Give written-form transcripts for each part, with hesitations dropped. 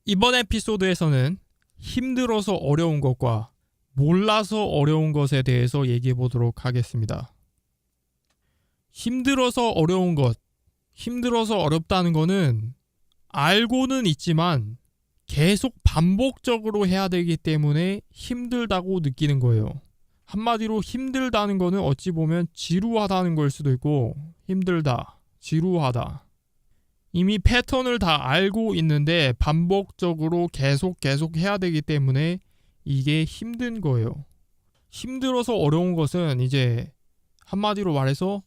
이번 에피소드에서는 힘들어서 어려운 것과 몰라서 어려운 것에 대해서 얘기해 보도록 하겠습니다. 힘들어서 어려운 것, 힘들어서 어렵다는 거는 알고는 있지만 계속 반복적으로 해야 되기 때문에 힘들다고 느끼는 거예요. 한마디로 힘들다는 거는 어찌 보면 지루하다는 걸 수도 있고, 힘들다, 지루하다. 이미 패턴을 다 알고 있는데 반복적으로 계속 해야 되기 때문에 이게 힘든 거예요. 힘들어서 어려운 것은 이제 한마디로 말해서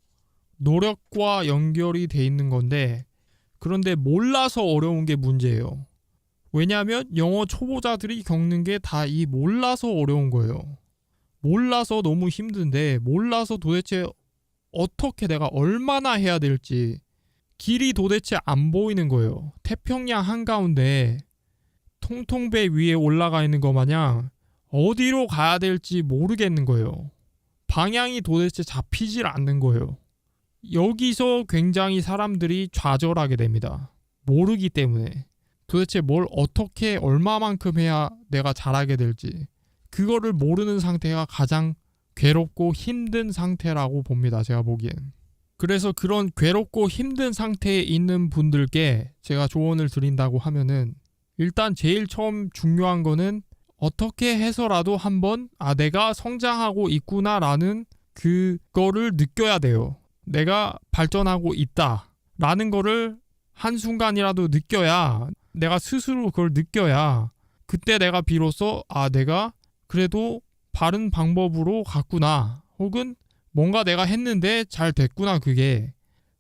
노력과 연결이 돼 있는 건데, 그런데 몰라서 어려운 게 문제예요. 왜냐하면 영어 초보자들이 겪는 게 다 이 몰라서 어려운 거예요. 몰라서 너무 힘든데, 몰라서 도대체 어떻게 내가 얼마나 해야 될지 길이 도대체 안 보이는 거예요. 태평양 한가운데 통통배 위에 올라가 있는 것 마냥 어디로 가야 될지 모르겠는 거예요. 방향이 도대체 잡히질 않는 거예요. 여기서 굉장히 사람들이 좌절하게 됩니다. 모르기 때문에. 도대체 뭘 어떻게 얼마만큼 해야 내가 잘하게 될지, 그거를 모르는 상태가 가장 괴롭고 힘든 상태라고 봅니다. 제가 보기엔. 그래서 그런 괴롭고 힘든 상태에 있는 분들께 제가 조언을 드린다고 하면은, 일단 제일 처음 중요한 거는 어떻게 해서라도 한번 내가 성장하고 있구나 라는 그거를 느껴야 돼요. 내가 발전하고 있다 라는 거를 한순간이라도 느껴야, 내가 스스로 그걸 느껴야 그때 내가 비로소 내가 그래도 바른 방법으로 갔구나, 혹은 뭔가 내가 했는데 잘 됐구나, 그게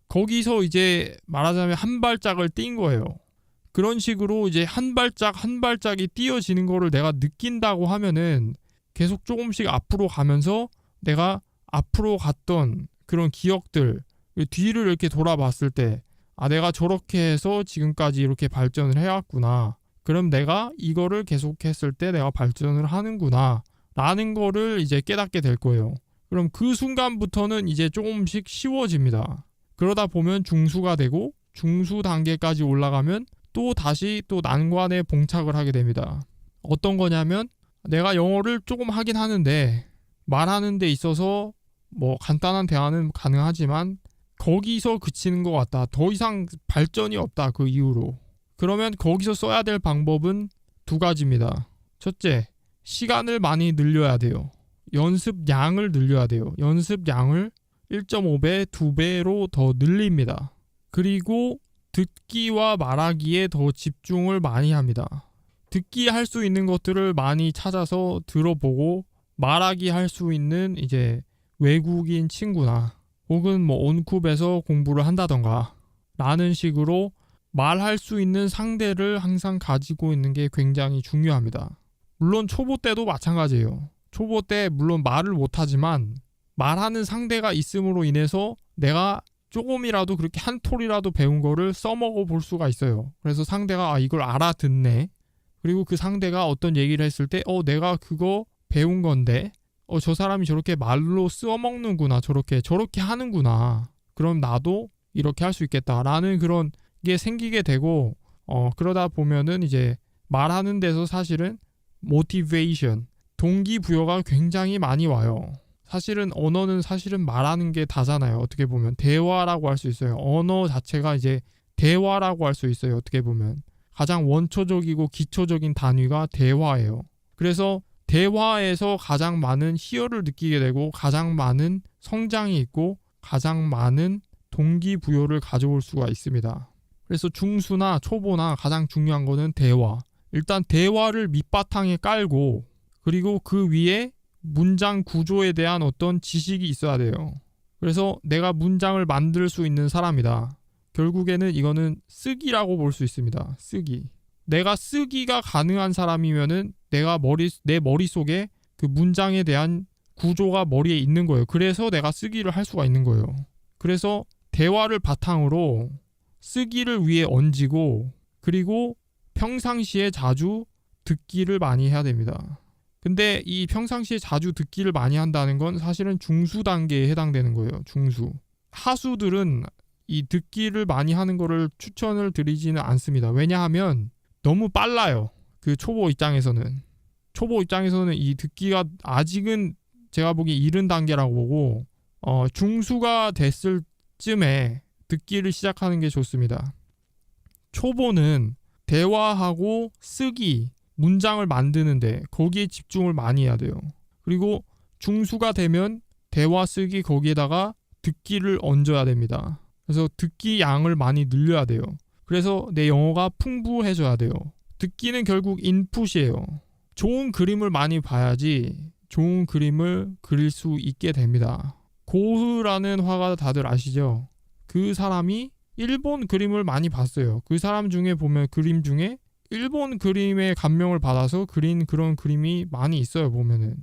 거기서 이제 말하자면 한 발짝을 뛴 거예요. 그런 식으로 이제 한 발짝이 띄어지는 거를 내가 느낀다고 하면은 계속 조금씩 앞으로 가면서 내가 앞으로 갔던 그런 기억들, 뒤를 이렇게 돌아봤을 때 내가 저렇게 해서 지금까지 이렇게 발전을 해왔구나, 그럼 내가 이거를 계속했을 때 내가 발전을 하는구나 라는 거를 이제 깨닫게 될 거예요. 그럼 그 순간부터는 이제 조금씩 쉬워집니다. 그러다 보면 중수가 되고, 중수 단계까지 올라가면 또 다시 또 난관에 봉착을 하게 됩니다. 어떤 거냐면, 내가 영어를 조금 하긴 하는데 말하는 데 있어서 뭐 간단한 대화는 가능하지만 거기서 그치는 것 같다, 더 이상 발전이 없다, 그 이후로. 그러면 거기서 써야 될 방법은 두 가지입니다. 첫째, 시간을 많이 늘려야 돼요. 연습량을 늘려야 돼요. 연습량을 1.5배, 2배로 더 늘립니다. 그리고 듣기와 말하기에 더 집중을 많이 합니다. 듣기 할 수 있는 것들을 많이 찾아서 들어보고, 말하기 할 수 있는 이제 외국인 친구나 혹은 뭐 온쿱에서 공부를 한다던가 라는 식으로 말할 수 있는 상대를 항상 가지고 있는 게 굉장히 중요합니다. 물론 초보 때도 마찬가지예요. 초보 때 물론 말을 못하지만 말하는 상대가 있음으로 인해서 내가 조금이라도 그렇게 한 톨이라도 배운 거를 써먹어 볼 수가 있어요. 그래서 상대가 이걸 알아듣네, 그리고 그 상대가 어떤 얘기를 했을 때 내가 그거 배운 건데 저 사람이 저렇게 말로 써먹는구나, 저렇게 하는구나, 그럼 나도 이렇게 할 수 있겠다라는 그런 게 생기게 되고, 그러다 보면은 이제 말하는 데서 사실은 모티베이션, 동기부여가 굉장히 많이 와요. 사실은 언어는 사실은 말하는 게 다잖아요. 어떻게 보면 대화라고 할 수 있어요. 언어 자체가 이제 대화라고 할 수 있어요. 어떻게 보면 가장 원초적이고 기초적인 단위가 대화예요. 그래서 대화에서 가장 많은 희열을 느끼게 되고, 가장 많은 성장이 있고, 가장 많은 동기부여를 가져올 수가 있습니다. 그래서 중수나 초보나 가장 중요한 거는 대화. 일단 대화를 밑바탕에 깔고, 그리고 그 위에 문장 구조에 대한 어떤 지식이 있어야 돼요. 그래서 내가 문장을 만들 수 있는 사람이다. 결국에는 이거는 쓰기라고 볼 수 있습니다. 쓰기. 내가 쓰기가 가능한 사람이면은 내 머릿속에 그 문장에 대한 구조가 머리에 있는 거예요. 그래서 내가 쓰기를 할 수가 있는 거예요. 그래서 대화를 바탕으로 쓰기를 위에 얹고, 그리고 평상시에 자주 듣기를 많이 해야 됩니다. 근데 이 평상시에 자주 듣기를 많이 한다는 건 사실은 중수 단계에 해당되는 거예요. 중수. 하수들은 이 듣기를 많이 하는 거를 추천을 드리지는 않습니다. 왜냐하면 너무 빨라요. 그 초보 입장에서는 이 듣기가 아직은 제가 보기에 이른 단계라고 보고 중수가 됐을 쯤에 듣기를 시작하는 게 좋습니다. 초보는 대화하고 쓰기, 문장을 만드는데 거기에 집중을 많이 해야 돼요. 그리고 중수가 되면 대화 쓰기 거기에다가 듣기를 얹어야 됩니다. 그래서 듣기 양을 많이 늘려야 돼요. 그래서 내 영어가 풍부해져야 돼요. 듣기는 결국 인풋이에요. 좋은 그림을 많이 봐야지 좋은 그림을 그릴 수 있게 됩니다. 고흐라는 화가 다들 아시죠? 그 사람이 일본 그림을 많이 봤어요. 그 사람 중에 보면 그림 중에 일본 그림에 감명을 받아서 그린 그런 그림이 많이 있어요. 보면은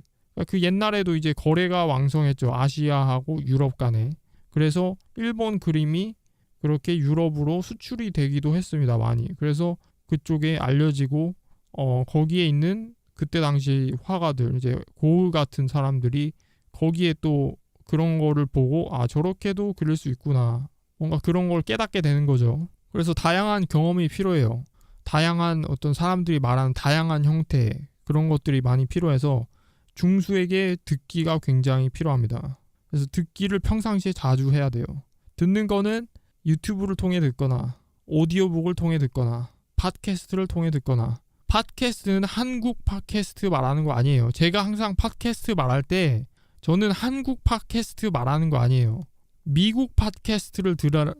그 옛날에도 이제 거래가 왕성했죠. 아시아하고 유럽 간에. 그래서 일본 그림이 그렇게 유럽으로 수출이 되기도 했습니다. 많이. 그래서 그쪽에 알려지고 거기에 있는 그때 당시 화가들 이제 고흐 같은 사람들이 거기에 또 그런 거를 보고 저렇게도 그릴 수 있구나. 뭔가 그런 걸 깨닫게 되는 거죠. 그래서 다양한 경험이 필요해요. 다양한 어떤 사람들이 말하는 다양한 형태 그런 것들이 많이 필요해서 중수에게 듣기가 굉장히 필요합니다. 그래서 듣기를 평상시에 자주 해야 돼요. 듣는 거는 유튜브를 통해 듣거나 오디오북을 통해 듣거나 팟캐스트를 통해 듣거나 팟캐스트는 한국 팟캐스트 말하는 거 아니에요. 제가 항상 팟캐스트 말할 때 저는 한국 팟캐스트 말하는 거 아니에요. 미국 팟캐스트를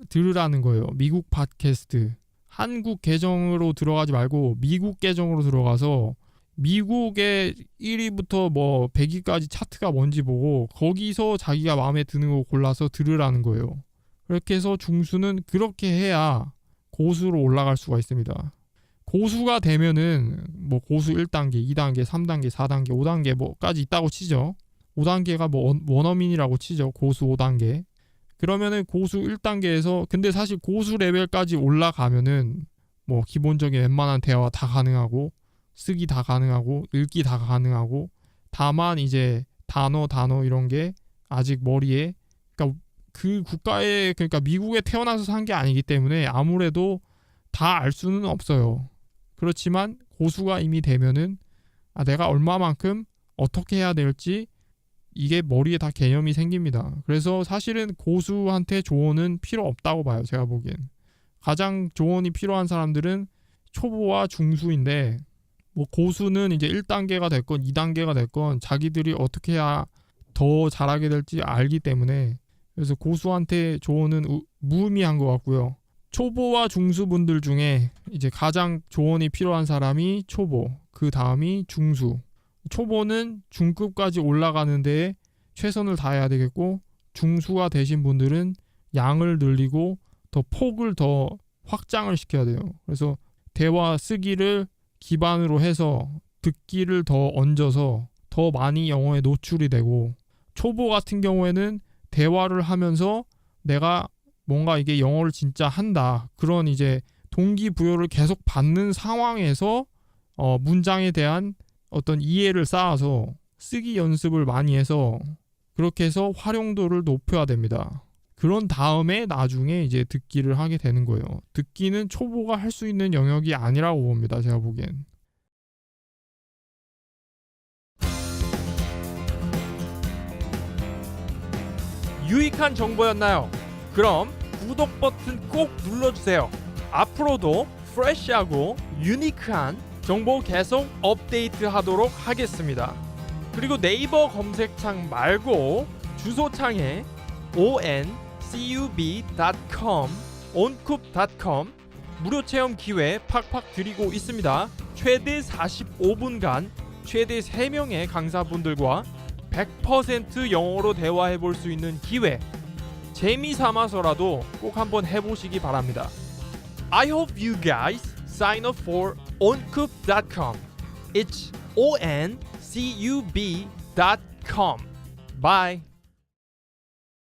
들으라는 거예요. 미국 팟캐스트. 한국 계정으로 들어가지 말고 미국 계정으로 들어가서 미국의 1위부터 뭐 100위까지 차트가 뭔지 보고 거기서 자기가 마음에 드는 거 골라서 들으라는 거예요. 그렇게 해서 중수는 그렇게 해야 고수로 올라갈 수가 있습니다. 고수가 되면은 뭐 고수 1단계, 2단계, 3단계, 4단계, 5단계 뭐까지 있다고 치죠. 5단계가 뭐 원어민이라고 치죠. 고수 5단계. 그러면은 고수 1단계에서 근데 사실 고수 레벨까지 올라가면은 뭐 기본적인 웬만한 대화 다 가능하고 쓰기 다 가능하고 읽기 다 가능하고 다만 이제 단어 이런 게 아직 머리에 그러니까 그 국가에 그러니까 미국에 태어나서 산 게 아니기 때문에 아무래도 다 알 수는 없어요. 그렇지만 고수가 이미 되면은 내가 얼마만큼 어떻게 해야 될지 이게 머리에 다 개념이 생깁니다. 그래서 사실은 고수한테 조언은 필요 없다고 봐요. 제가 보기엔. 가장 조언이 필요한 사람들은 초보와 중수인데 뭐 고수는 이제 1단계가 됐건 2단계가 됐건 자기들이 어떻게 해야 더 잘하게 될지 알기 때문에 그래서 고수한테 조언은 무의미한 것 같고요. 초보와 중수분들 중에 이제 가장 조언이 필요한 사람이 초보, 그 다음이 중수. 초보는 중급까지 올라가는 데에 최선을 다해야 되겠고 중수가 되신 분들은 양을 늘리고 더 폭을 더 확장을 시켜야 돼요. 그래서 대화 쓰기를 기반으로 해서 듣기를 더 얹어서 더 많이 영어에 노출이 되고 초보 같은 경우에는 대화를 하면서 내가 뭔가 이게 영어를 진짜 한다. 그런 이제 동기부여를 계속 받는 상황에서 문장에 대한 어떤 이해를 쌓아서 쓰기 연습을 많이 해서 그렇게 해서 활용도를 높여야 됩니다. 그런 다음에 나중에 이제 듣기를 하게 되는 거예요. 듣기는 초보가 할 수 있는 영역이 아니라고 봅니다. 제가 보기엔. 유익한 정보였나요? 그럼 구독 버튼 꼭 눌러주세요. 앞으로도 프레시하고 유니크한 정보 계속 업데이트하도록 하겠습니다. 그리고 네이버 검색창 말고 주소창에 oncub.com oncub.com 무료 체험 기회 팍팍 드리고 있습니다. 최대 45분간 최대 3명의 강사분들과 100% 영어로 대화해 볼 수 있는 기회. 재미삼아서라도 꼭 한번 해보시기 바랍니다. I hope you guys sign up for oncub.com. It's oncub.com. Bye.